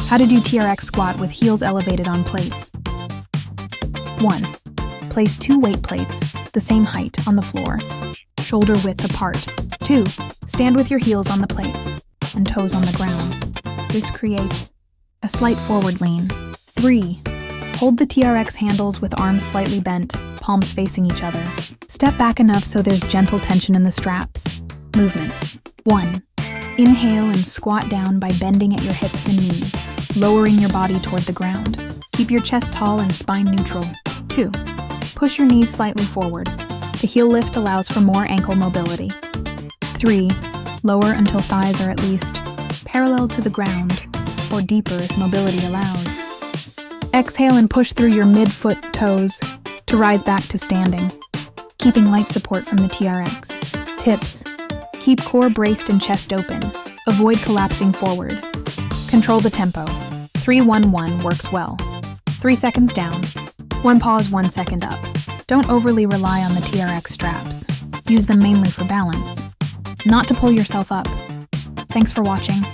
How to do TRX squat with heels elevated on plates. 1. Place 2 weight plates, the same height, on the floor, shoulder width apart. 2. Stand with your heels on the plates and toes on the ground. This creates a slight forward lean. 3. Hold the TRX handles with arms slightly bent, palms facing each other. Step back enough so there's gentle tension in the straps. Movement. 1. Inhale and squat down by bending at your hips and knees, lowering your body toward the ground. Keep your chest tall and spine neutral. 2. Push your knees slightly forward. The heel lift allows for more ankle mobility. 3. Lower until thighs are at least parallel to the ground, or deeper if mobility allows. Exhale and push through your mid-foot toes to rise back to standing, keeping light support from the TRX. Tips: keep core braced and chest open. Avoid collapsing forward. Control the tempo. 3-1-1 works well. 3 seconds down. 1 pause, 1 second up. Don't overly rely on the TRX straps. Use them mainly for balance, not to pull yourself up. Thanks for watching.